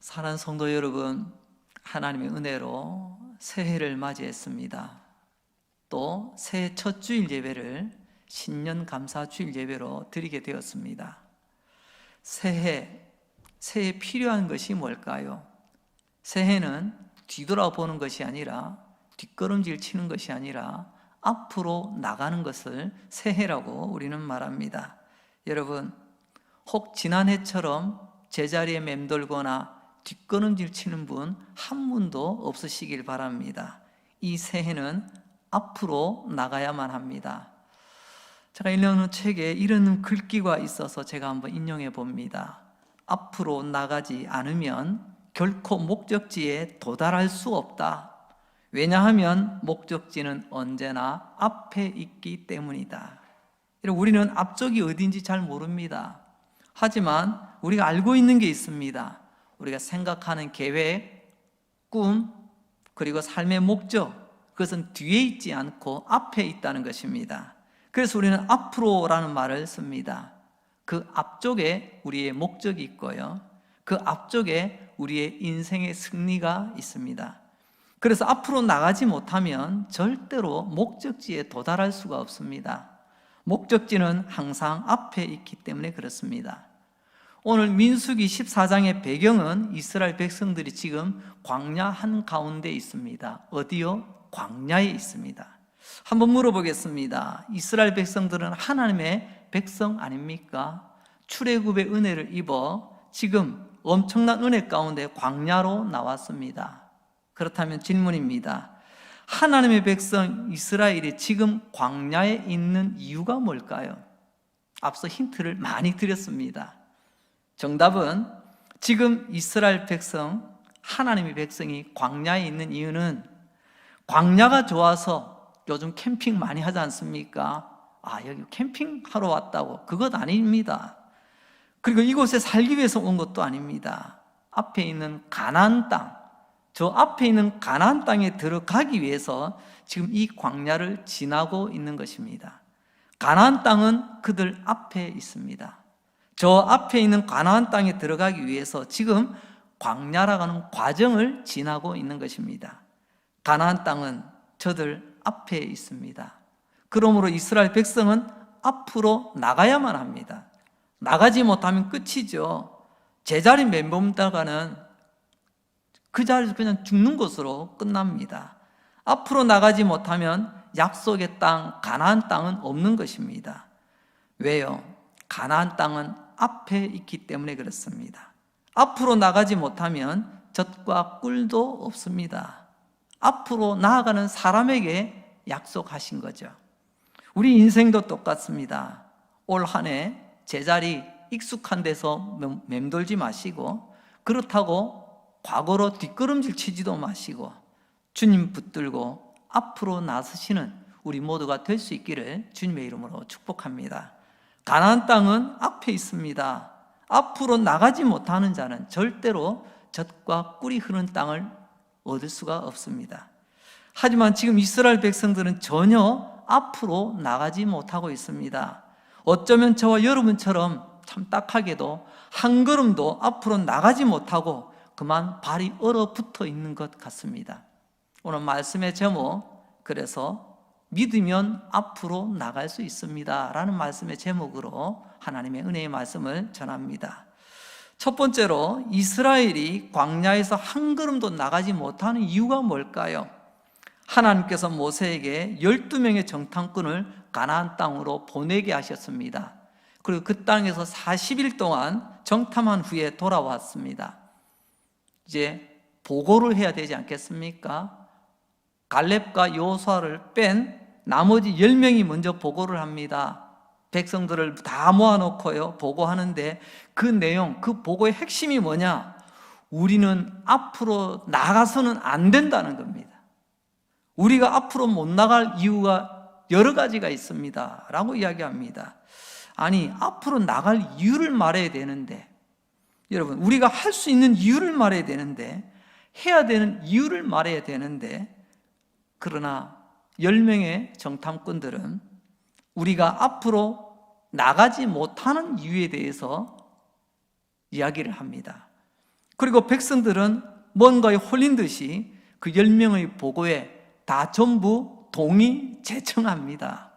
사랑하는 성도 여러분, 하나님의 은혜로 새해를 맞이했습니다. 또 새해 첫 주일 예배를 신년 감사 주일 예배로 드리게 되었습니다. 새해에 필요한 것이 뭘까요? 새해는 뒤돌아보는 것이 아니라 뒷걸음질 치는 것이 아니라 앞으로 나가는 것을 새해라고 우리는 말합니다. 여러분, 혹 지난해처럼 제자리에 맴돌거나 뒷걸음질 치는 분 한 분도 없으시길 바랍니다. 이 새해는 앞으로 나가야만 합니다. 제가 읽는 책에 이런 글귀가 있어서 제가 한번 인용해 봅니다. 앞으로 나가지 않으면 결코 목적지에 도달할 수 없다. 왜냐하면 목적지는 언제나 앞에 있기 때문이다. 우리는 앞쪽이 어딘지 잘 모릅니다. 하지만 우리가 알고 있는 게 있습니다. 우리가 생각하는 계획, 꿈, 그리고 삶의 목적, 그것은 뒤에 있지 않고 앞에 있다는 것입니다. 그래서 우리는 앞으로라는 말을 씁니다. 그 앞쪽에 우리의 목적이 있고요, 그 앞쪽에 우리의 인생의 승리가 있습니다. 그래서 앞으로 나가지 못하면 절대로 목적지에 도달할 수가 없습니다. 목적지는 항상 앞에 있기 때문에 그렇습니다. 오늘 민수기 14장의 배경은 이스라엘 백성들이 지금 광야 한가운데 있습니다. 어디요? 광야에 있습니다. 한번 물어보겠습니다. 이스라엘 백성들은 하나님의 백성 아닙니까? 출애굽의 은혜를 입어 지금 엄청난 은혜 가운데 광야로 나왔습니다. 그렇다면 질문입니다. 하나님의 백성 이스라엘이 지금 광야에 있는 이유가 뭘까요? 앞서 힌트를 많이 드렸습니다. 정답은 지금 이스라엘 백성, 하나님의 백성이 광야에 있는 이유는 광야가 좋아서 요즘 캠핑 많이 하지 않습니까? 여기 캠핑하러 왔다고. 그것 아닙니다. 그리고 이곳에 살기 위해서 온 것도 아닙니다. 앞에 있는 가나안 땅, 저 앞에 있는 가나안 땅에 들어가기 위해서 지금 이 광야를 지나고 있는 것입니다. 가나안 땅은 그들 앞에 있습니다. 저 앞에 있는 가나안 땅에 들어가기 위해서 지금 광야라고 하는 과정을 지나고 있는 것입니다. 가나안 땅은 저들 앞에 있습니다. 그러므로 이스라엘 백성은 앞으로 나가야만 합니다. 나가지 못하면 끝이죠. 제자리 맴돌다가는 그 자리에서 그냥 죽는 것으로 끝납니다. 앞으로 나가지 못하면 약속의 땅, 가나안 땅은 없는 것입니다. 왜요? 가나안 땅은 앞에 있기 때문에 그렇습니다. 앞으로 나가지 못하면 젖과 꿀도 없습니다. 앞으로 나아가는 사람에게 약속하신 거죠. 우리 인생도 똑같습니다. 올 한 해 제자리 익숙한 데서 맴돌지 마시고, 그렇다고 과거로 뒷걸음질 치지도 마시고 주님 붙들고 앞으로 나서시는 우리 모두가 될 수 있기를 주님의 이름으로 축복합니다. 가나안 땅은 앞에 있습니다. 앞으로 나가지 못하는 자는 절대로 젖과 꿀이 흐르는 땅을 얻을 수가 없습니다. 하지만 지금 이스라엘 백성들은 전혀 앞으로 나가지 못하고 있습니다. 어쩌면 저와 여러분처럼 참 딱하게도 한 걸음도 앞으로 나가지 못하고 그만 발이 얼어붙어 있는 것 같습니다. 오늘 말씀의 제목, 그래서 믿으면 앞으로 나갈 수 있습니다 라는 말씀의 제목으로 하나님의 은혜의 말씀을 전합니다. 첫 번째로 이스라엘이 광야에서 한 걸음도 나가지 못하는 이유가 뭘까요? 하나님께서 모세에게 12명의 정탐꾼을 가나안 땅으로 보내게 하셨습니다. 그리고 그 땅에서 40일 동안 정탐한 후에 돌아왔습니다. 이제 보고를 해야 되지 않겠습니까? 갈렙과 여호수아를 뺀 나머지 10명이 먼저 보고를 합니다. 백성들을 다 모아놓고요, 보고하는데 그 내용, 그 보고의 핵심이 뭐냐? 우리는 앞으로 나가서는 안 된다는 겁니다. 우리가 앞으로 못 나갈 이유가 여러 가지가 있습니다 라고 이야기합니다. 아니, 앞으로 나갈 이유를 말해야 되는데, 여러분, 우리가 할 수 있는 이유를 말해야 되는데, 해야 되는 이유를 말해야 되는데, 그러나 10명의 정탐꾼들은 우리가 앞으로 나가지 못하는 이유에 대해서 이야기를 합니다. 그리고 백성들은 뭔가에 홀린 듯이 그 10명의 보고에 다 전부 동의 제청합니다.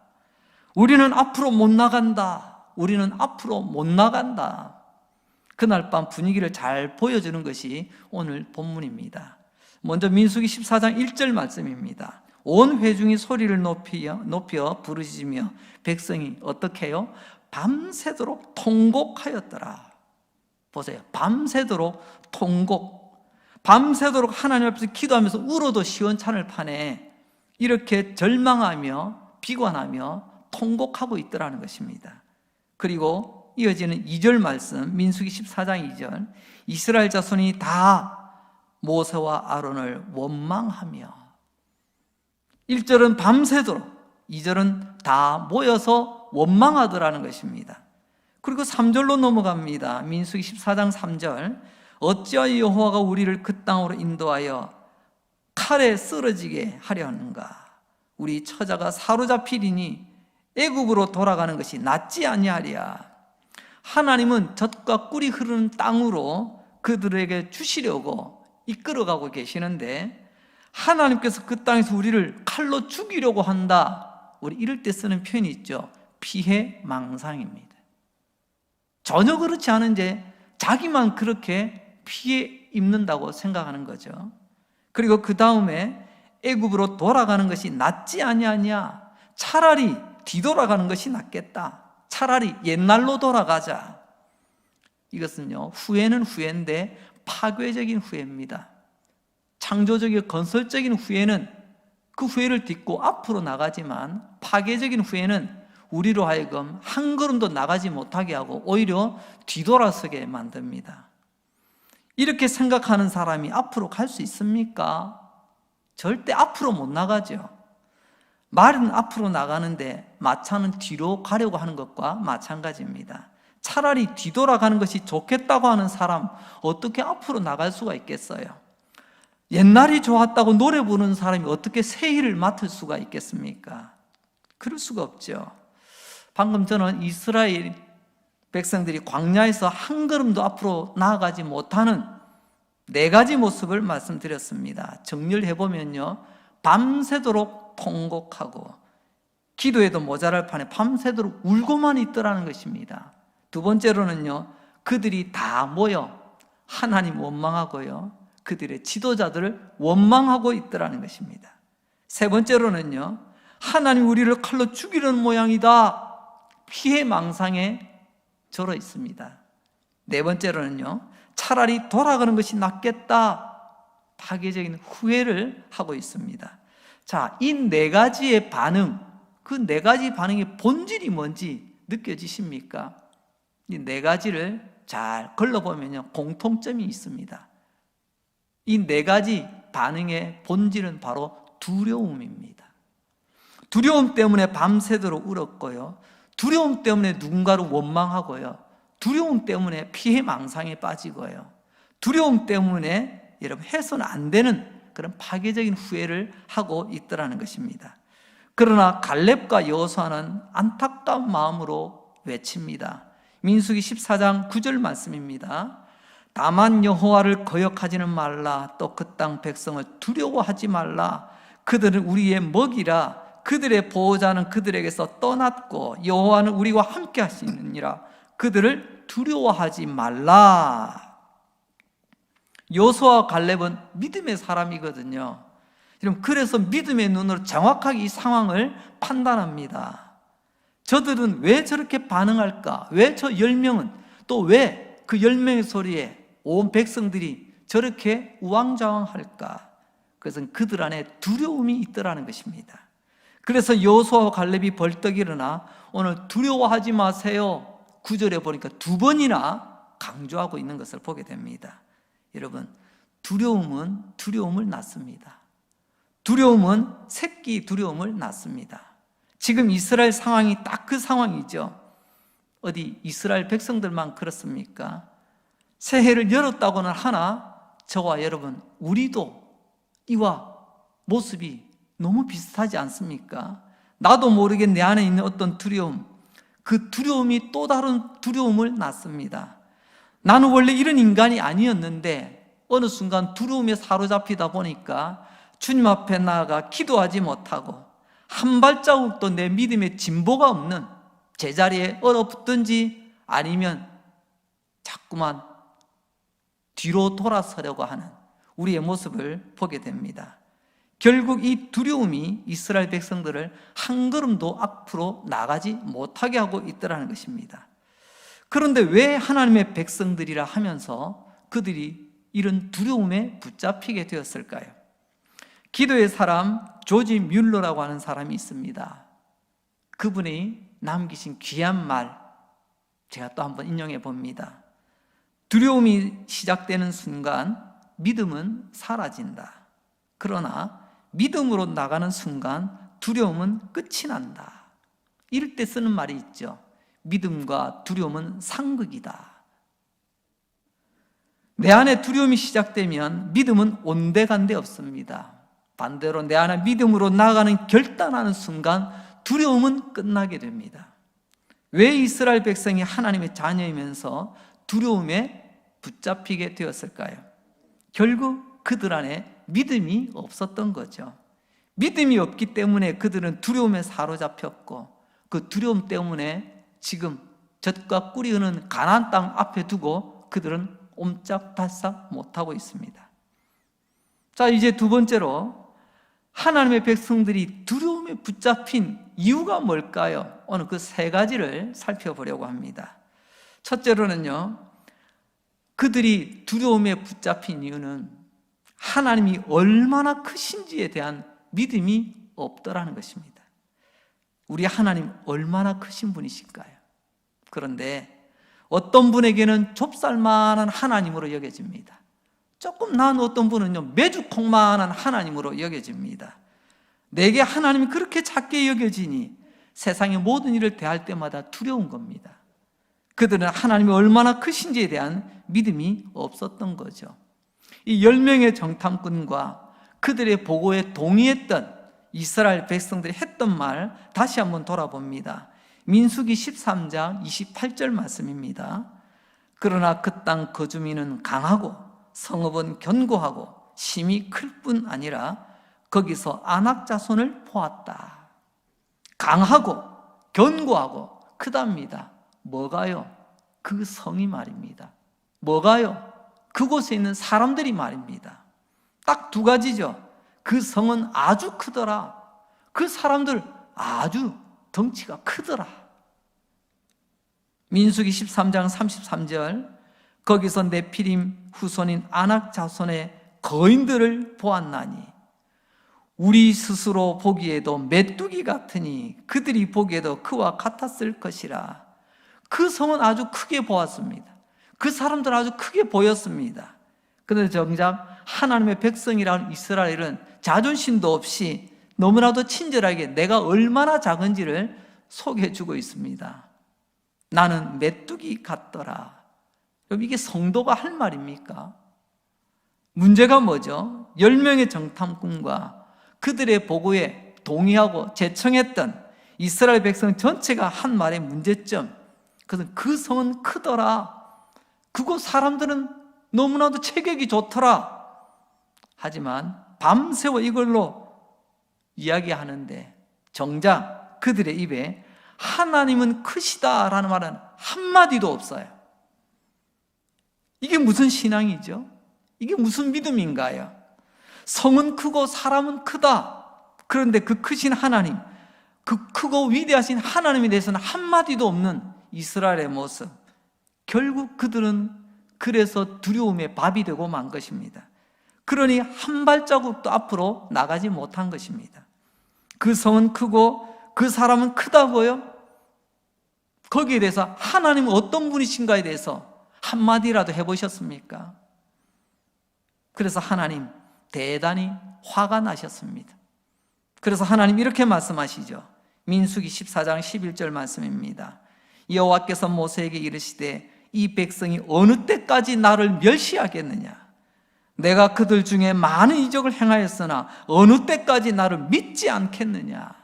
우리는 앞으로 못 나간다. 우리는 앞으로 못 나간다. 그날 밤 분위기를 잘 보여주는 것이 오늘 본문입니다. 먼저 민수기 14장 1절 말씀입니다. 온 회중이 소리를 높여 부르짖으며 백성이 어떻게 해요? 밤새도록 통곡하였더라. 보세요. 밤새도록 통곡. 밤새도록 하나님 앞에서 기도하면서 울어도 시원찮을 판에 이렇게 절망하며 비관하며 통곡하고 있더라는 것입니다. 그리고 이어지는 2절 말씀, 민수기 14장 2절. 이스라엘 자손이 다 모세와 아론을 원망하며, 1절은 밤새도록, 2절은 다 모여서 원망하더라는 것입니다. 그리고 3절로 넘어갑니다. 민수기 14장 3절. 어찌하여 여호와가 우리를 그 땅으로 인도하여 칼에 쓰러지게 하려 하는가? 우리 처자가 사로잡히리니 애굽으로 돌아가는 것이 낫지 아니하랴. 하나님은 젖과 꿀이 흐르는 땅으로 그들에게 주시려고 이끌어가고 계시는데, 하나님께서 그 땅에서 우리를 칼로 죽이려고 한다. 우리 이럴 때 쓰는 표현이 있죠. 피해망상입니다. 전혀 그렇지 않은데 자기만 그렇게 피해 입는다고 생각하는 거죠. 그리고 그 다음에 애굽으로 돌아가는 것이 낫지 아니하냐. 차라리 뒤돌아가는 것이 낫겠다. 차라리 옛날로 돌아가자. 이것은요, 후회는 후회인데 파괴적인 후회입니다. 창조적이고 건설적인 후회는 그 후회를 딛고 앞으로 나가지만, 파괴적인 후회는 우리로 하여금 한 걸음도 나가지 못하게 하고 오히려 뒤돌아서게 만듭니다. 이렇게 생각하는 사람이 앞으로 갈 수 있습니까? 절대 앞으로 못 나가죠. 말은 앞으로 나가는데 마차는 뒤로 가려고 하는 것과 마찬가지입니다. 차라리 뒤돌아가는 것이 좋겠다고 하는 사람, 어떻게 앞으로 나갈 수가 있겠어요? 옛날이 좋았다고 노래 부르는 사람이 어떻게 새해를 맡을 수가 있겠습니까? 그럴 수가 없죠. 방금 저는 이스라엘 백성들이 광야에서 한 걸음도 앞으로 나아가지 못하는 4가지 모습을 말씀드렸습니다. 정리해보면요, 밤새도록 통곡하고, 기도에도 모자랄 판에 밤새도록 울고만 있더라는 것입니다. 두 번째로는요, 그들이 다 모여 하나님 원망하고요, 그들의 지도자들을 원망하고 있더라는 것입니다. 세 번째로는요, 하나님 우리를 칼로 죽이려는 모양이다. 피해망상에 절어 있습니다. 네 번째로는요, 차라리 돌아가는 것이 낫겠다. 파괴적인 후회를 하고 있습니다. 자, 이 4가지의 반응, 그 4가지 반응의 본질이 뭔지 느껴지십니까? 이 4가지를 잘 걸러보면요, 공통점이 있습니다. 이 4가지 반응의 본질은 바로 두려움입니다. 두려움 때문에 밤새도록 울었고요, 두려움 때문에 누군가를 원망하고요, 두려움 때문에 피해망상에 빠지고요, 두려움 때문에 여러분 해서는 안 되는 그런 파괴적인 후회를 하고 있더라는 것입니다. 그러나 갈렙과 여호수아는 안타까운 마음으로 외칩니다. 민수기 14장 9절 말씀입니다. 다만 여호와를 거역하지는 말라. 또 그 땅 백성을 두려워하지 말라. 그들은 우리의 먹이라. 그들의 보호자는 그들에게서 떠났고 여호와는 우리와 함께 하시느니라. 그들을 두려워하지 말라. 여호수아와 갈렙은 믿음의 사람이거든요. 그래서 믿음의 눈으로 정확하게 이 상황을 판단합니다. 저들은 왜 저렇게 반응할까? 왜 저 10명은, 또 왜 그 10명의 소리에 온 백성들이 저렇게 우왕좌왕할까? 그것은 그들 안에 두려움이 있더라는 것입니다. 그래서 여호수아와 갈렙이 벌떡 일어나 오늘 두려워하지 마세요, 9절에 보니까 2번이나 강조하고 있는 것을 보게 됩니다. 여러분, 두려움은 두려움을 낳습니다. 두려움은 새끼 두려움을 낳습니다. 지금 이스라엘 상황이 딱 그 상황이죠. 어디 이스라엘 백성들만 그렇습니까? 새해를 열었다고는 하나 저와 여러분, 우리도 이와 모습이 너무 비슷하지 않습니까? 나도 모르게 내 안에 있는 어떤 두려움, 그 두려움이 또 다른 두려움을 낳습니다. 나는 원래 이런 인간이 아니었는데 어느 순간 두려움에 사로잡히다 보니까 주님 앞에 나아가 기도하지 못하고 한 발자국도 내 믿음에 진보가 없는 제자리에 얼어붙든지 아니면 자꾸만 뒤로 돌아서려고 하는 우리의 모습을 보게 됩니다. 결국 이 두려움이 이스라엘 백성들을 한 걸음도 앞으로 나가지 못하게 하고 있더라는 것입니다. 그런데 왜 하나님의 백성들이라 하면서 그들이 이런 두려움에 붙잡히게 되었을까요? 기도의 사람 조지 뮬러라고 하는 사람이 있습니다. 그분이 남기신 귀한 말 제가 또 한번 인용해 봅니다. 두려움이 시작되는 순간 믿음은 사라진다. 그러나 믿음으로 나가는 순간 두려움은 끝이 난다. 이럴 때 쓰는 말이 있죠. 믿음과 두려움은 상극이다. 내 안에 두려움이 시작되면 믿음은 온데간데 없습니다. 반대로 내 안에 믿음으로 나아가는 결단하는 순간 두려움은 끝나게 됩니다. 왜 이스라엘 백성이 하나님의 자녀이면서 두려움에 붙잡히게 되었을까요? 결국 그들 안에 믿음이 없었던 거죠. 믿음이 없기 때문에 그들은 두려움에 사로잡혔고 그 두려움 때문에 지금 젖과 꿀이 흐르는 가나안 땅 앞에 두고 그들은 옴짝달싹 못하고 있습니다. 자, 이제 두 번째로 하나님의 백성들이 두려움에 붙잡힌 이유가 뭘까요? 오늘 그 세 가지를 살펴보려고 합니다. 첫째로는요, 그들이 두려움에 붙잡힌 이유는 하나님이 얼마나 크신지에 대한 믿음이 없더라는 것입니다. 우리 하나님 얼마나 크신 분이실까요? 그런데 어떤 분에게는 좁쌀만한 하나님으로 여겨집니다. 조금 나은 어떤 분은요, 메주콩만한 하나님으로 여겨집니다. 내게 하나님이 그렇게 작게 여겨지니 세상의 모든 일을 대할 때마다 두려운 겁니다. 그들은 하나님이 얼마나 크신지에 대한 믿음이 없었던 거죠. 이 10명의 정탐꾼과 그들의 보고에 동의했던 이스라엘 백성들이 했던 말 다시 한번 돌아봅니다. 민수기 13장 28절 말씀입니다. 그러나 그 땅 거주민은 강하고 성읍은 견고하고 심이 클 뿐 아니라 거기서 아낙 자손을 보았다. 강하고 견고하고 크답니다. 뭐가요? 그 성이 말입니다. 뭐가요? 그곳에 있는 사람들이 말입니다. 딱 두 가지죠. 그 성은 아주 크더라. 그 사람들 아주 덩치가 크더라. 민수기 13장 33절, 거기서 네피림 후손인 아낙 자손의 거인들을 보았나니 우리 스스로 보기에도 메뚜기 같으니 그들이 보기에도 그와 같았을 것이라. 그 성은 아주 크게 보았습니다. 그 사람들 아주 크게 보였습니다. 그런데 정작 하나님의 백성이라는 이스라엘은 자존심도 없이 너무나도 친절하게 내가 얼마나 작은지를 소개해주고 있습니다. 나는 메뚜기 같더라. 여러분, 이게 성도가 할 말입니까? 문제가 뭐죠? 10명의 정탐꾼과 그들의 보고에 동의하고 제청했던 이스라엘 백성 전체가 한 말의 문제점, 그것은 그 성은 크더라. 그곳 사람들은 너무나도 체격이 좋더라. 하지만 밤새워 이걸로 이야기하는데 정작 그들의 입에 하나님은 크시다라는 말은 한마디도 없어요. 이게 무슨 신앙이죠? 이게 무슨 믿음인가요? 성은 크고 사람은 크다. 그런데 그 크신 하나님, 그 크고 위대하신 하나님에 대해서는 한마디도 없는 이스라엘의 모습. 결국 그들은 그래서 두려움의 밥이 되고 만 것입니다. 그러니 한 발자국도 앞으로 나가지 못한 것입니다. 그 성은 크고 그 사람은 크다고요? 거기에 대해서 하나님은 어떤 분이신가에 대해서 한마디라도 해보셨습니까? 그래서 하나님 대단히 화가 나셨습니다. 그래서 하나님 이렇게 말씀하시죠. 민수기 14장 11절 말씀입니다. 여호와께서 모세에게 이르시되 이 백성이 어느 때까지 나를 멸시하겠느냐? 내가 그들 중에 많은 이적을 행하였으나 어느 때까지 나를 믿지 않겠느냐?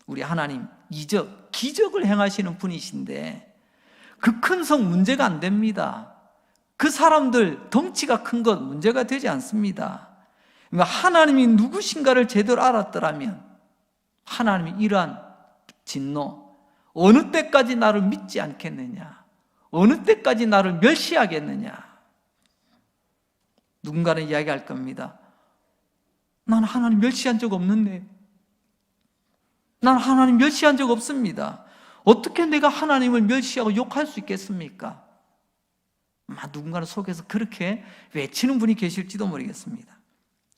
우리 하나님 이적, 기적을 행하시는 분이신데 그 큰 성 문제가 안 됩니다. 그 사람들 덩치가 큰 것 문제가 되지 않습니다. 하나님이 누구신가를 제대로 알았더라면 하나님이 이러한 진노, 어느 때까지 나를 믿지 않겠느냐, 어느 때까지 나를 멸시하겠느냐. 누군가는 이야기할 겁니다. 나는 하나님 멸시한 적 없는데, 나는 하나님 멸시한 적 없습니다. 어떻게 내가 하나님을 멸시하고 욕할 수 있겠습니까? 누군가는 속에서 그렇게 외치는 분이 계실지도 모르겠습니다.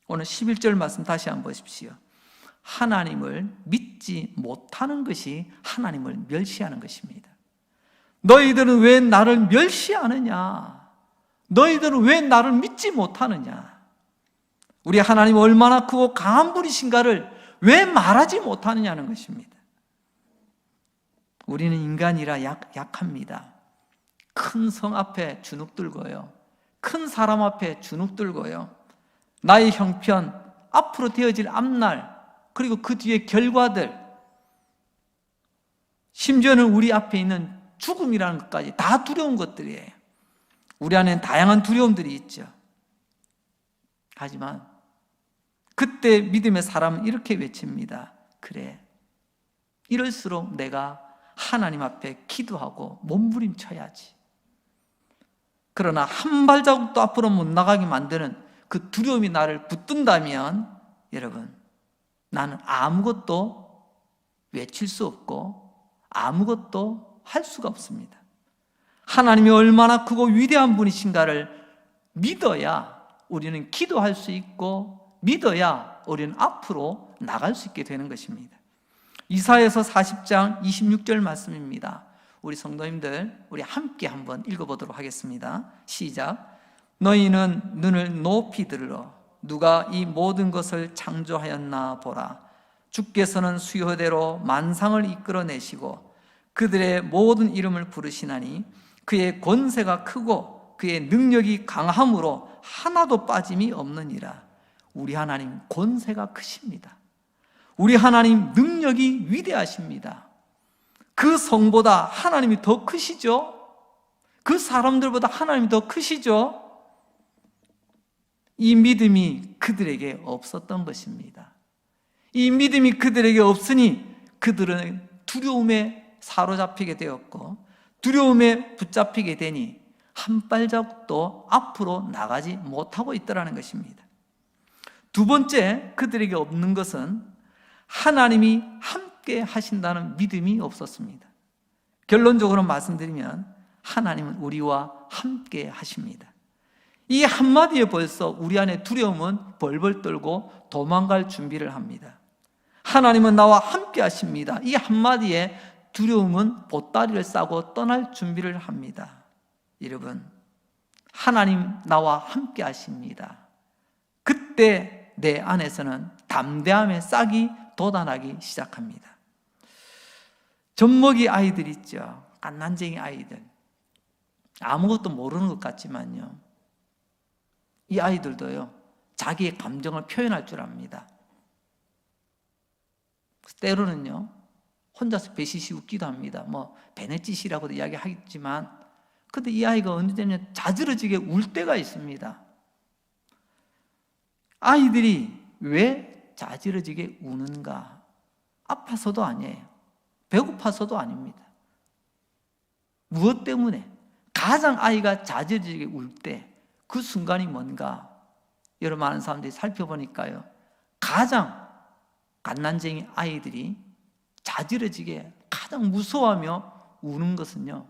오늘 11절 말씀 다시 한번 보십시오. 하나님을 믿지 못하는 것이 하나님을 멸시하는 것입니다. 너희들은 왜 나를 멸시하느냐? 너희들은 왜 나를 믿지 못하느냐? 우리 하나님 얼마나 크고 강한 분이신가를 왜 말하지 못하느냐는 것입니다. 우리는 인간이라 약합니다. 큰 성 앞에 주눅들고요, 큰 사람 앞에 주눅들고요, 나의 형편, 앞으로 되어질 앞날, 그리고 그 뒤에 결과들, 심지어는 우리 앞에 있는 죽음이라는 것까지 다 두려운 것들이에요. 우리 안에는 다양한 두려움들이 있죠. 하지만 그때 믿음의 사람은 이렇게 외칩니다. 그래, 이럴수록 내가 하나님 앞에 기도하고 몸부림쳐야지. 그러나 한 발자국도 앞으로 못 나가게 만드는 그 두려움이 나를 붙든다면 여러분, 나는 아무것도 외칠 수 없고 아무것도 할 수가 없습니다. 하나님이 얼마나 크고 위대한 분이신가를 믿어야 우리는 기도할 수 있고 믿어야 우리는 앞으로 나갈 수 있게 되는 것입니다. 이사야서 40장 26절 말씀입니다. 우리 성도님들, 우리 함께 한번 읽어보도록 하겠습니다. 시작. 너희는 눈을 높이 들으러 누가 이 모든 것을 창조하였나 보라. 주께서는 수요대로 만상을 이끌어내시고 그들의 모든 이름을 부르시나니 그의 권세가 크고 그의 능력이 강함으로 하나도 빠짐이 없느니라. 우리 하나님 권세가 크십니다. 우리 하나님 능력이 위대하십니다. 그 성보다 하나님이 더 크시죠? 그 사람들보다 하나님이 더 크시죠? 이 믿음이 그들에게 없었던 것입니다. 이 믿음이 그들에게 없으니 그들은 두려움에 사로잡히게 되었고 두려움에 붙잡히게 되니 한 발자국도 앞으로 나가지 못하고 있더라는 것입니다. 두 번째, 그들에게 없는 것은 하나님이 함께 하신다는 믿음이 없었습니다. 결론적으로 말씀드리면 하나님은 우리와 함께 하십니다. 이 한마디에 벌써 우리 안에 두려움은 벌벌 떨고 도망갈 준비를 합니다. 하나님은 나와 함께 하십니다. 이 한마디에 두려움은 보따리를 싸고 떠날 준비를 합니다. 여러분, 하나님 나와 함께 하십니다. 그때 내 안에서는 담대함의 싹이 돋아나기 시작합니다. 젖먹이 아이들 있죠. 갓난쟁이 아이들. 아무것도 모르는 것 같지만요, 이 아이들도요, 자기의 감정을 표현할 줄 압니다. 때로는요, 혼자서 배시시 웃기도 합니다. 배냇짓이라고도 이야기하겠지만, 근데 이 아이가 언제냐 자지러지게 울 때가 있습니다. 아이들이 왜 자지러지게 우는가? 아파서도 아니에요. 배고파서도 아닙니다. 무엇 때문에? 가장 아이가 자지러지게 울 때 그 순간이 뭔가? 여러분, 많은 사람들이 살펴보니까요, 가장 갓난쟁이 아이들이 자지러지게 가장 무서워하며 우는 것은요,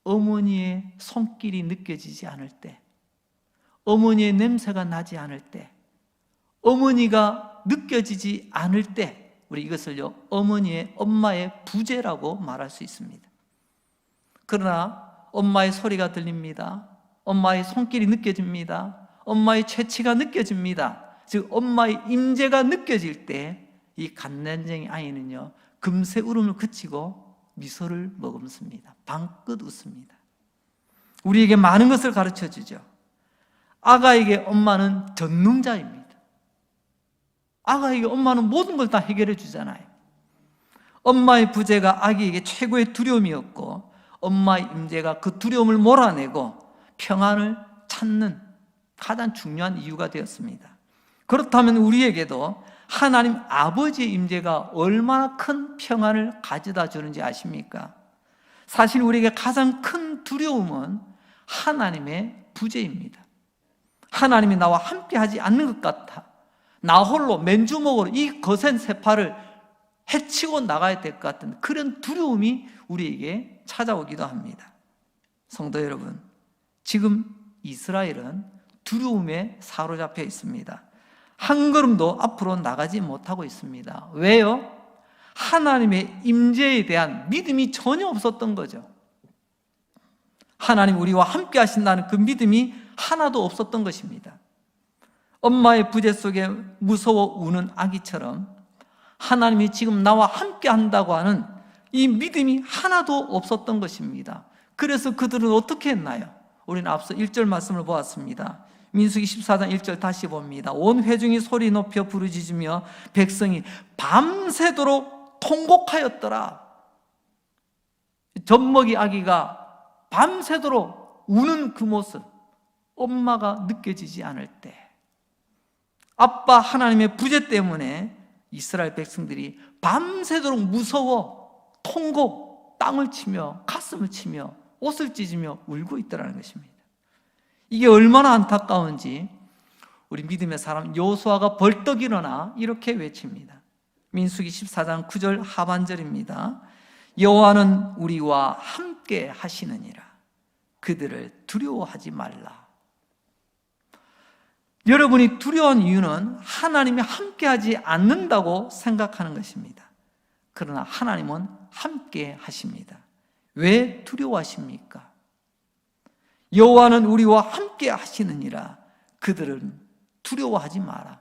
어머니의 손길이 느껴지지 않을 때, 어머니의 냄새가 나지 않을 때, 어머니가 느껴지지 않을 때, 우리 이것을요, 엄마의 부재라고 말할 수 있습니다. 그러나 엄마의 소리가 들립니다. 엄마의 손길이 느껴집니다. 엄마의 채취가 느껴집니다. 즉 엄마의 임재가 느껴질 때 이 갓난쟁이 아이는요, 금세 울음을 그치고 미소를 머금습니다. 방긋 웃습니다. 우리에게 많은 것을 가르쳐 주죠. 아가에게 엄마는 전능자입니다. 아가에게 엄마는 모든 걸 다 해결해 주잖아요. 엄마의 부재가 아기에게 최고의 두려움이었고, 엄마의 임재가 그 두려움을 몰아내고 평안을 찾는 가장 중요한 이유가 되었습니다. 그렇다면 우리에게도 하나님 아버지의 임재가 얼마나 큰 평안을 가져다 주는지 아십니까? 사실 우리에게 가장 큰 두려움은 하나님의 부재입니다. 하나님이 나와 함께 하지 않는 것 같아 나 홀로 맨주먹으로 이 거센 세파를 해치고 나가야 될 것 같은 그런 두려움이 우리에게 찾아오기도 합니다. 성도 여러분, 지금 이스라엘은 두려움에 사로잡혀 있습니다. 한 걸음도 앞으로 나가지 못하고 있습니다. 왜요? 하나님의 임재에 대한 믿음이 전혀 없었던 거죠. 하나님 우리와 함께 하신다는 그 믿음이 하나도 없었던 것입니다. 엄마의 부재 속에 무서워 우는 아기처럼 하나님이 지금 나와 함께 한다고 하는 이 믿음이 하나도 없었던 것입니다. 그래서 그들은 어떻게 했나요? 우리는 앞서 1절 말씀을 보았습니다. 민수기 14장 1절 다시 봅니다. 온 회중이 소리 높여 부르짖으며 백성이 밤새도록 통곡하였더라. 젖먹이 아기가 밤새도록 우는 그 모습, 엄마가 느껴지지 않을 때, 아빠 하나님의 부재 때문에 이스라엘 백성들이 밤새도록 무서워 통곡, 땅을 치며 가슴을 치며 옷을 찢으며 울고 있더라는 것입니다. 이게 얼마나 안타까운지 우리 믿음의 사람 여호수아가 벌떡 일어나 이렇게 외칩니다. 민수기 14장 9절 하반절입니다. 여호와는 우리와 함께 하시느니라. 그들을 두려워하지 말라. 여러분이 두려운 이유는 하나님이 함께하지 않는다고 생각하는 것입니다. 그러나 하나님은 함께 하십니다. 왜 두려워하십니까? 여호와는 우리와 함께 하시느니라. 그들은 두려워하지 마라.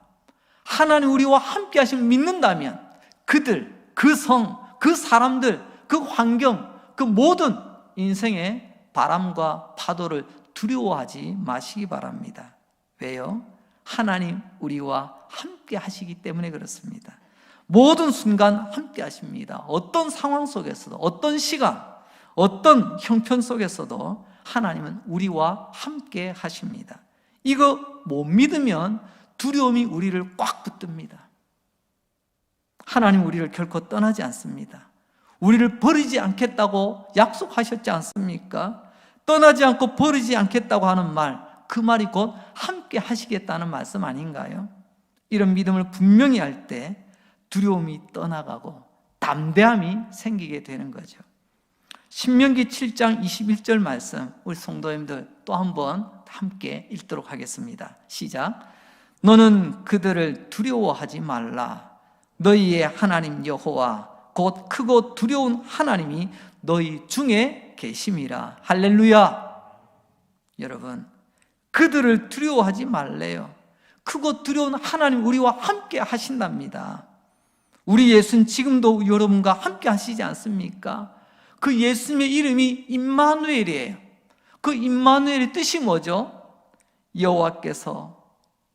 하나님 우리와 함께 하심을 믿는다면 그들, 그 성, 그 사람들, 그 환경, 그 모든 인생의 바람과 파도를 두려워하지 마시기 바랍니다. 왜요? 하나님 우리와 함께 하시기 때문에 그렇습니다. 모든 순간 함께 하십니다. 어떤 상황 속에서도, 어떤 시간, 어떤 형편 속에서도 하나님은 우리와 함께 하십니다. 이거 못 믿으면 두려움이 우리를 꽉 붙듭니다. 하나님 우리를 결코 떠나지 않습니다. 우리를 버리지 않겠다고 약속하셨지 않습니까? 떠나지 않고 버리지 않겠다고 하는 말, 그 말이 곧 함께 하시겠다는 말씀 아닌가요? 이런 믿음을 분명히 할 때 두려움이 떠나가고 담대함이 생기게 되는 거죠. 신명기 7장 21절 말씀 우리 성도님들 또 한번 함께 읽도록 하겠습니다. 시작. 너는 그들을 두려워하지 말라. 너희의 하나님 여호와 곧 크고 두려운 하나님이 너희 중에 계심이라. 할렐루야. 여러분, 그들을 두려워하지 말래요. 크고 두려운 하나님 우리와 함께 하신답니다. 우리 예수는 지금도 여러분과 함께 하시지 않습니까? 그 예수님의 이름이 임마누엘이에요. 그 임마누엘의 뜻이 뭐죠? 여호와께서,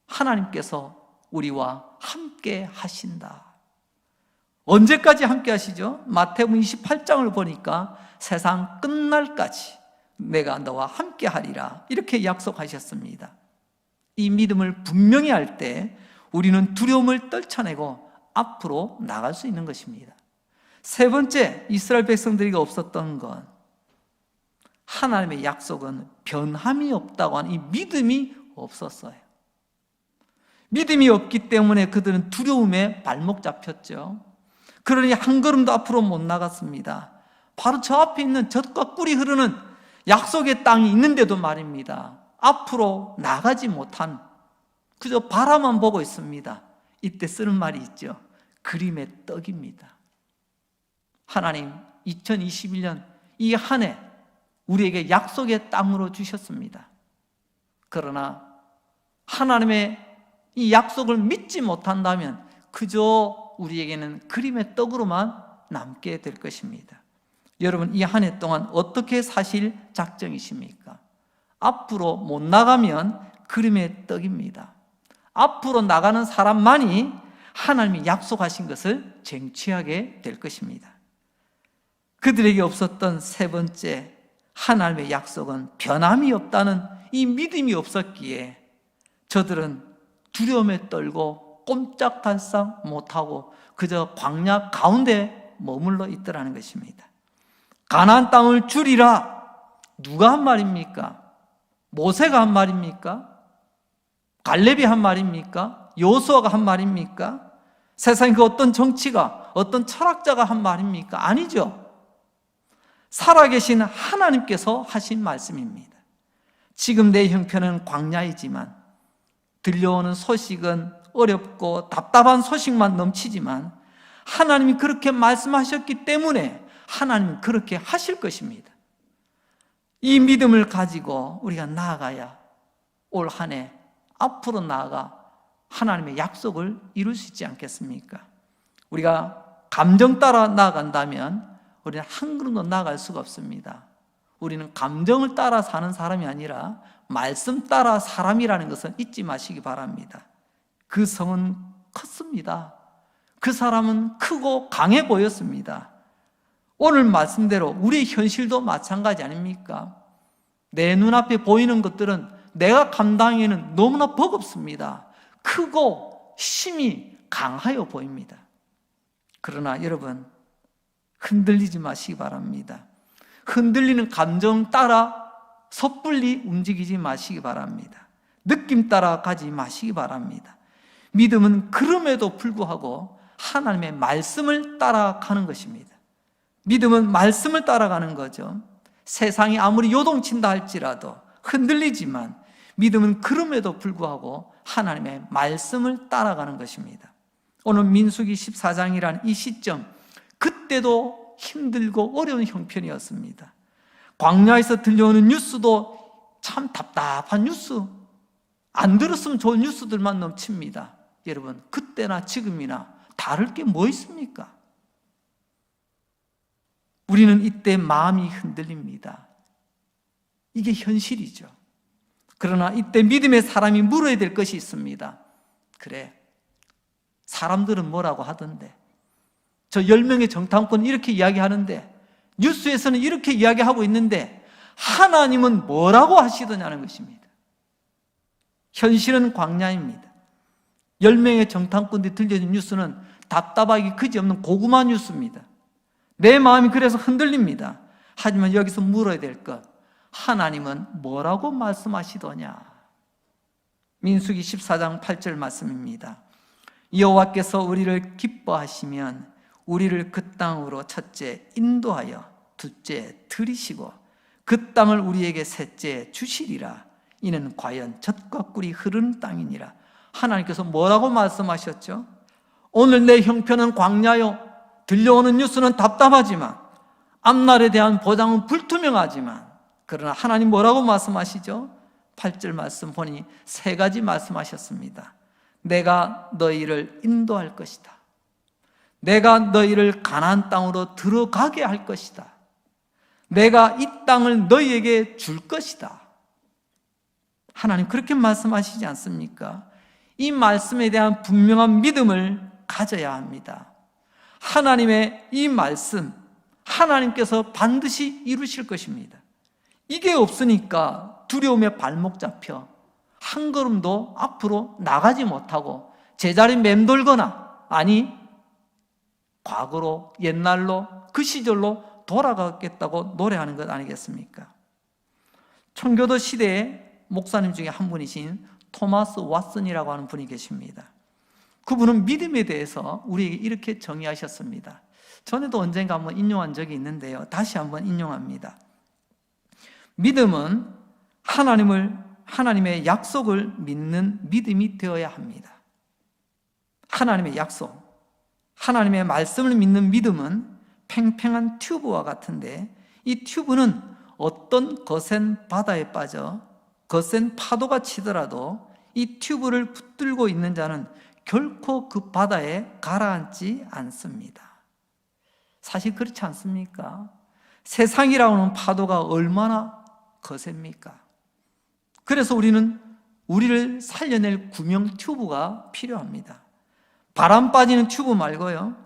하나님께서 우리와 함께 하신다. 언제까지 함께 하시죠? 마태복음 28장을 보니까 세상 끝날까지 내가 너와 함께 하리라 이렇게 약속하셨습니다. 이 믿음을 분명히 할 때 우리는 두려움을 떨쳐내고 앞으로 나갈 수 있는 것입니다. 세 번째, 이스라엘 백성들에게 없었던 건 하나님의 약속은 변함이 없다고 하는 이 믿음이 없었어요. 믿음이 없기 때문에 그들은 두려움에 발목 잡혔죠. 그러니 한 걸음도 앞으로 못 나갔습니다. 바로 저 앞에 있는 젖과 꿀이 흐르는 약속의 땅이 있는데도 말입니다. 앞으로 나가지 못한, 그저 바라만 보고 있습니다. 이때 쓰는 말이 있죠. 그림의 떡입니다. 하나님 2021년 이 한 해 우리에게 약속의 땅으로 주셨습니다. 그러나 하나님의 이 약속을 믿지 못한다면 그저 우리에게는 그림의 떡으로만 남게 될 것입니다. 여러분, 이 한 해 동안 어떻게 사실 작정이십니까? 앞으로 못 나가면 그림의 떡입니다. 앞으로 나가는 사람만이 하나님이 약속하신 것을 쟁취하게 될 것입니다. 그들에게 없었던 세 번째, 하나님의 약속은 변함이 없다는 이 믿음이 없었기에 저들은 두려움에 떨고 꼼짝달싹 못하고 그저 광야 가운데 머물러 있더라는 것입니다. 가나안 땅을 주리라. 누가 한 말입니까? 모세가 한 말입니까? 갈렙이 한 말입니까? 여호수아가 한 말입니까? 세상에 그 어떤 정치가, 어떤 철학자가 한 말입니까? 아니죠. 살아계신 하나님께서 하신 말씀입니다. 지금 내 형편은 광야이지만, 들려오는 소식은 어렵고 답답한 소식만 넘치지만, 하나님이 그렇게 말씀하셨기 때문에 하나님은 그렇게 하실 것입니다. 이 믿음을 가지고 우리가 나아가야 올 한 해 앞으로 나아가 하나님의 약속을 이룰 수 있지 않겠습니까? 우리가 감정 따라 나아간다면 우리는 한 걸음도 나아갈 수가 없습니다. 우리는 감정을 따라 사는 사람이 아니라 말씀 따라 사람이라는 것을 잊지 마시기 바랍니다. 그 성은 컸습니다. 그 사람은 크고 강해 보였습니다. 오늘 말씀대로 우리의 현실도 마찬가지 아닙니까? 내 눈앞에 보이는 것들은 내가 감당하기에는 너무나 버겁습니다. 크고 힘이 강하여 보입니다. 그러나 여러분, 흔들리지 마시기 바랍니다. 흔들리는 감정 따라 섣불리 움직이지 마시기 바랍니다. 느낌 따라 가지 마시기 바랍니다. 믿음은 그럼에도 불구하고 하나님의 말씀을 따라가는 것입니다. 믿음은 말씀을 따라가는 거죠. 세상이 아무리 요동친다 할지라도 흔들리지만 믿음은 그럼에도 불구하고 하나님의 말씀을 따라가는 것입니다. 오늘 민수기 14장이라는 이 시점, 그때도 힘들고 어려운 형편이었습니다. 광야에서 들려오는 뉴스도 참 답답한 뉴스, 안 들었으면 좋은 뉴스들만 넘칩니다. 여러분, 그때나 지금이나 다를 게 뭐 있습니까? 우리는 이때 마음이 흔들립니다. 이게 현실이죠. 그러나 이때 믿음의 사람이 물어야 될 것이 있습니다. 그래, 사람들은 뭐라고 하던데, 저 10명의 정탐꾼은 이렇게 이야기하는데, 뉴스에서는 이렇게 이야기하고 있는데 하나님은 뭐라고 하시더냐는 것입니다. 현실은 광야입니다. 10명의 정탐꾼들이 들려준 뉴스는 답답하기 그지없는 고구마 뉴스입니다. 내 마음이 그래서 흔들립니다. 하지만 여기서 물어야 될 것, 하나님은 뭐라고 말씀하시더냐? 민수기 14장 8절 말씀입니다. 여호와께서 우리를 기뻐하시면 우리를 그 땅으로 첫째 인도하여 둘째 들이시고 그 땅을 우리에게 셋째 주시리라. 이는 과연 젖과 꿀이 흐르는 땅이니라. 하나님께서 뭐라고 말씀하셨죠? 오늘 내 형편은 광야요, 들려오는 뉴스는 답답하지만, 앞날에 대한 보장은 불투명하지만, 그러나 하나님 뭐라고 말씀하시죠? 8절 말씀 보니 3가지 말씀하셨습니다. 내가 너희를 인도할 것이다. 내가 너희를 가나안 땅으로 들어가게 할 것이다. 내가 이 땅을 너희에게 줄 것이다. 하나님 그렇게 말씀하시지 않습니까? 이 말씀에 대한 분명한 믿음을 가져야 합니다. 하나님의 이 말씀, 하나님께서 반드시 이루실 것입니다. 이게 없으니까 두려움에 발목 잡혀 한 걸음도 앞으로 나가지 못하고 제자리 맴돌거나, 아니 과거로, 옛날로, 그 시절로 돌아가겠다고 노래하는 것 아니겠습니까? 청교도 시대에 목사님 중에 한 분이신 토마스 왓슨이라고 하는 분이 계십니다. 그분은 믿음에 대해서 우리에게 이렇게 정의하셨습니다. 전에도 언젠가 한번 인용한 적이 있는데요, 다시 한번 인용합니다. 믿음은 하나님의 약속을 믿는 믿음이 되어야 합니다. 하나님의 약속, 하나님의 말씀을 믿는 믿음은 팽팽한 튜브와 같은데, 이 튜브는 어떤 거센 바다에 빠져 거센 파도가 치더라도 이 튜브를 붙들고 있는 자는 결코 그 바다에 가라앉지 않습니다. 사실 그렇지 않습니까? 세상이라고 하는 파도가 얼마나 거셉니까? 그래서 우리는 우리를 살려낼 구명 튜브가 필요합니다. 바람 빠지는 튜브 말고요,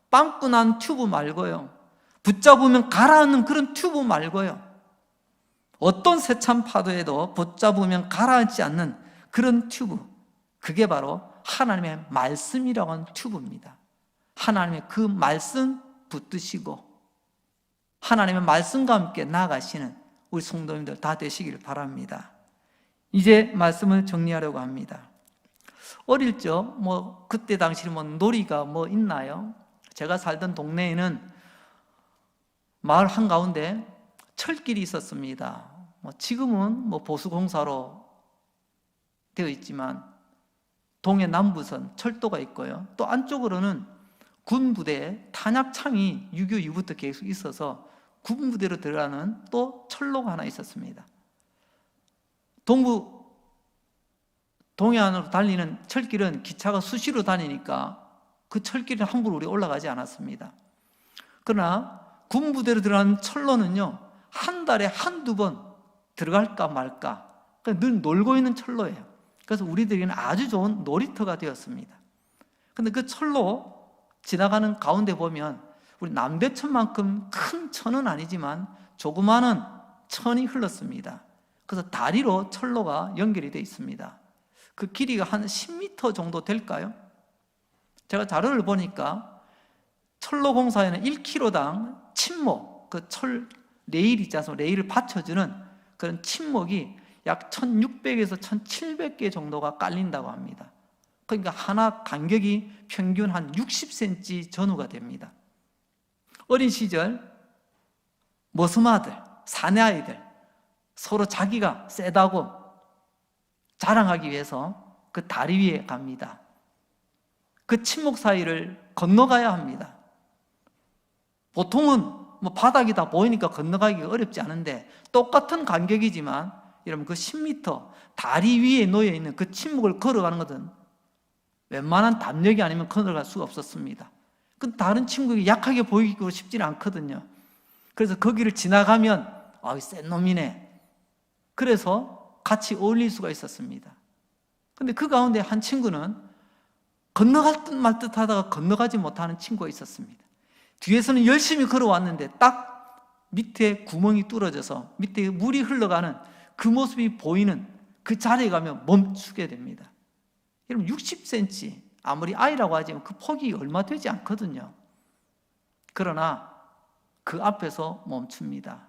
빵꾸 난 튜브 말고요, 붙잡으면 가라앉는 그런 튜브 말고요, 어떤 세찬 파도에도 붙잡으면 가라앉지 않는 그런 튜브, 그게 바로 하나님의 말씀이라고 하는 튜브입니다. 하나님의 그 말씀 붙드시고 하나님의 말씀과 함께 나아가시는 우리 성도님들 다 되시길 바랍니다. 이제 말씀을 정리하려고 합니다. 어릴 적 그때 당시 놀이가 있나요? 제가 살던 동네에는 마을 한가운데 철길이 있었습니다. 지금은 보수공사로 되어 있지만 동해 남부선 철도가 있고요. 또 안쪽으로는 군부대 탄약창이 6.25 이후부터 계속 있어서 군부대로 들어가는 또 철로가 하나 있었습니다. 동해안으로 달리는 철길은 기차가 수시로 다니니까 그 철길은 함부로 우리 올라가지 않았습니다. 그러나 군부대로 들어가는 철로는요, 한 달에 한두 번 들어갈까 말까, 늘 놀고 있는 철로예요. 그래서 우리들에게는 아주 좋은 놀이터가 되었습니다. 근데 그 철로 지나가는 가운데 보면 우리 남대천만큼 큰 천은 아니지만 조그마한 천이 흘렀습니다. 그래서 다리로 철로가 연결이 되어 있습니다. 그 길이가 한 10m 정도 될까요? 제가 자료를 보니까 철로공사에는 1km당 침목, 그 철 레일 있지 않습니까? 레일을 받쳐주는 그런 침목이 약 1600에서 1700개 정도가 깔린다고 합니다. 그러니까 하나 간격이 평균 한 60cm 전후가 됩니다. 어린 시절 머스마들, 사내아이들 서로 자기가 세다고 자랑하기 위해서 그 다리 위에 갑니다. 그 침목 사이를 건너가야 합니다. 보통은 바닥이 다 보이니까 건너가기가 어렵지 않은데 똑같은 간격이지만 여러분 그 10m 다리 위에 놓여 있는 그 침목을 걸어가는 것은 웬만한 담력이 아니면 걸어갈 수가 없었습니다. 그 다른 친구에게 약하게 보이고 싶지는 않거든요. 그래서 거기를 지나가면 센 놈이네. 그래서 같이 어울릴 수가 있었습니다. 근데 그 가운데 한 친구는 건너갈 듯 말 듯 하다가 건너가지 못하는 친구가 있었습니다. 뒤에서는 열심히 걸어왔는데 딱 밑에 구멍이 뚫어져서 밑에 물이 흘러가는 그 모습이 보이는 그 자리에 가면 멈추게 됩니다. 여러분 60cm, 아무리 아이라고 하지만 그 폭이 얼마 되지 않거든요. 그러나 그 앞에서 멈춥니다.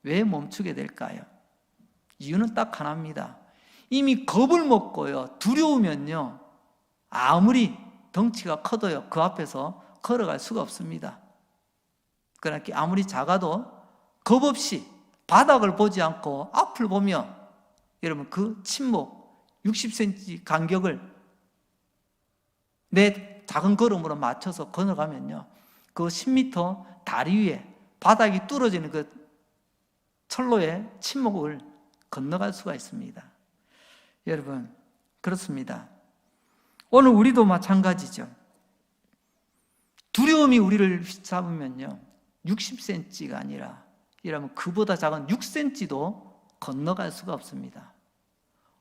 왜 멈추게 될까요? 이유는 딱 하나입니다. 이미 겁을 먹고요, 두려우면요, 아무리 덩치가 커도요 그 앞에서 걸어갈 수가 없습니다. 그러나 아무리 작아도 겁 없이 바닥을 보지 않고 앞을 보며 여러분 그 침목 60cm 간격을 내 작은 걸음으로 맞춰서 건너가면요, 그 10m 다리 위에 바닥이 뚫어지는 그 철로의 침목을 건너갈 수가 있습니다. 여러분 그렇습니다. 오늘 우리도 마찬가지죠. 두려움이 우리를 휘잡으면요 60cm가 아니라 이러면 그보다 작은 6cm도 건너갈 수가 없습니다.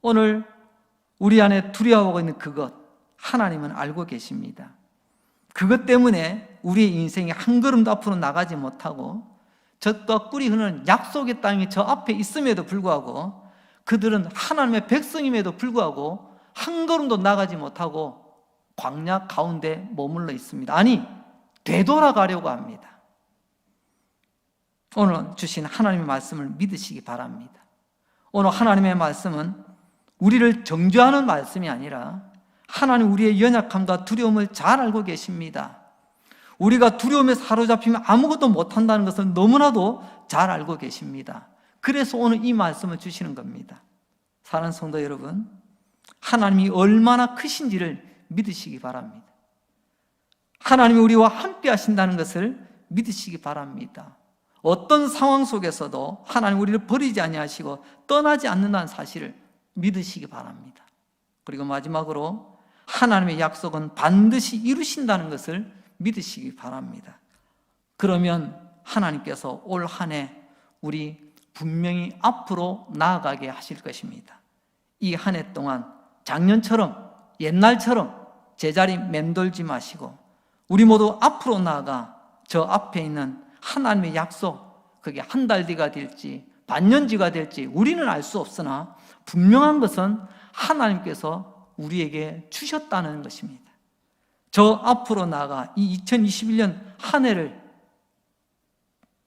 오늘 우리 안에 두려워하고 있는 그것 하나님은 알고 계십니다. 그것 때문에 우리의 인생이 한 걸음도 앞으로 나가지 못하고 젖과 꿀이 흐르는 약속의 땅이 저 앞에 있음에도 불구하고 그들은 하나님의 백성임에도 불구하고 한 걸음도 나가지 못하고 광야 가운데 머물러 있습니다. 아니, 되돌아가려고 합니다. 오늘 주신 하나님의 말씀을 믿으시기 바랍니다. 오늘 하나님의 말씀은 우리를 정죄하는 말씀이 아니라 하나님 우리의 연약함과 두려움을 잘 알고 계십니다. 우리가 두려움에 사로잡히면 아무것도 못한다는 것을 너무나도 잘 알고 계십니다. 그래서 오늘 이 말씀을 주시는 겁니다. 사랑하는 성도 여러분, 하나님이 얼마나 크신지를 믿으시기 바랍니다. 하나님이 우리와 함께 하신다는 것을 믿으시기 바랍니다. 어떤 상황 속에서도 하나님 우리를 버리지 아니하시고 떠나지 않는다는 사실을 믿으시기 바랍니다. 그리고 마지막으로 하나님의 약속은 반드시 이루신다는 것을 믿으시기 바랍니다. 그러면 하나님께서 올 한 해 우리 분명히 앞으로 나아가게 하실 것입니다. 이 한 해 동안 작년처럼 옛날처럼 제자리 맴돌지 마시고 우리 모두 앞으로 나아가 저 앞에 있는 하나님의 약속, 그게 한 달 뒤가 될지 반년지가 될지 우리는 알 수 없으나 분명한 것은 하나님께서 우리에게 주셨다는 것입니다. 저 앞으로 나아가 이 2021년 한 해를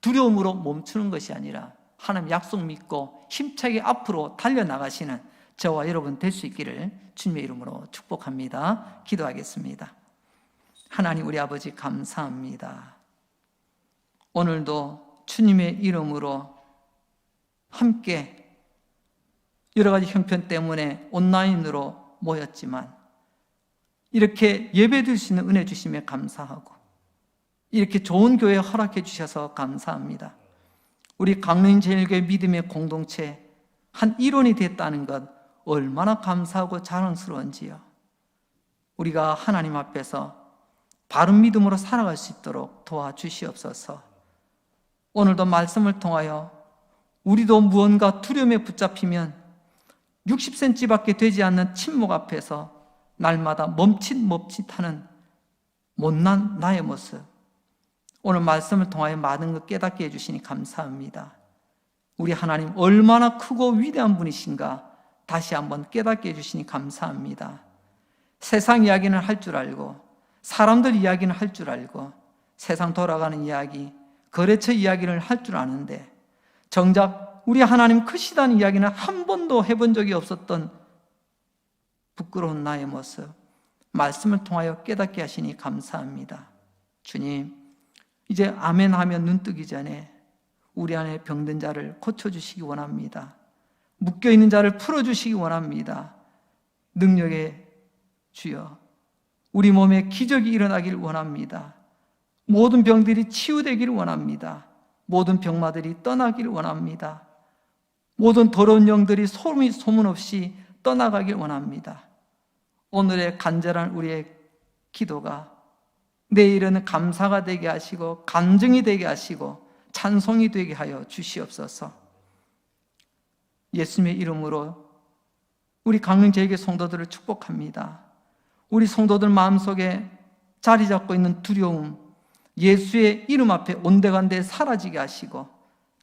두려움으로 멈추는 것이 아니라 하나님 약속 믿고 힘차게 앞으로 달려나가시는 저와 여러분 될 수 있기를 주님의 이름으로 축복합니다. 기도하겠습니다. 하나님 우리 아버지 감사합니다. 오늘도 주님의 이름으로 함께 여러 가지 형편 때문에 온라인으로 모였지만 이렇게 예배드릴 수 있는 은혜 주심에 감사하고 이렇게 좋은 교회 허락해 주셔서 감사합니다. 우리 강릉제일교회 믿음의 공동체 한 일원이 됐다는 것 얼마나 감사하고 자랑스러운지요. 우리가 하나님 앞에서 바른 믿음으로 살아갈 수 있도록 도와주시옵소서. 오늘도 말씀을 통하여 우리도 무언가 두려움에 붙잡히면 60cm밖에 되지 않는 침묵 앞에서 날마다 멈칫멈칫하는 못난 나의 모습, 오늘 말씀을 통하여 많은 것 깨닫게 해주시니 감사합니다. 우리 하나님 얼마나 크고 위대한 분이신가 다시 한번 깨닫게 해주시니 감사합니다. 세상 이야기는 할 줄 알고 사람들 이야기는 할 줄 알고 세상 돌아가는 이야기, 거래처 이야기를 할 줄 아는데 정작 우리 하나님 크시다는 이야기는 한 번도 해본 적이 없었던 부끄러운 나의 모습, 말씀을 통하여 깨닫게 하시니 감사합니다. 주님, 이제 아멘 하면 눈 뜨기 전에 우리 안에 병든 자를 고쳐주시기 원합니다. 묶여있는 자를 풀어주시기 원합니다. 능력의 주여, 우리 몸에 기적이 일어나기를 원합니다. 모든 병들이 치유되기를 원합니다. 모든 병마들이 떠나기를 원합니다. 모든 더러운 영들이 소문 없이 떠나가길 원합니다. 오늘의 간절한 우리의 기도가 내일은 감사가 되게 하시고 감정이 되게 하시고 찬송이 되게 하여 주시옵소서. 예수님의 이름으로 우리 강릉제일교회 성도들을 축복합니다. 우리 성도들 마음속에 자리 잡고 있는 두려움, 예수의 이름 앞에 온데간데 사라지게 하시고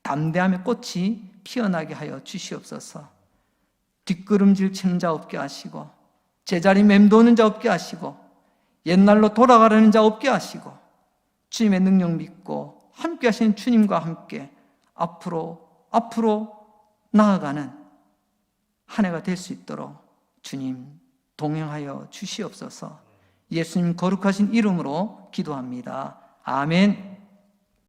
담대함의 꽃이 피어나게 하여 주시옵소서. 뒷걸음질 치는 자 없게 하시고 제자리 맴도는 자 없게 하시고 옛날로 돌아가려는 자 없게 하시고 주님의 능력 믿고 함께 하시는 주님과 함께 앞으로 나아가는 한 해가 될 수 있도록 주님 동행하여 주시옵소서. 예수님 거룩하신 이름으로 기도합니다. 아멘.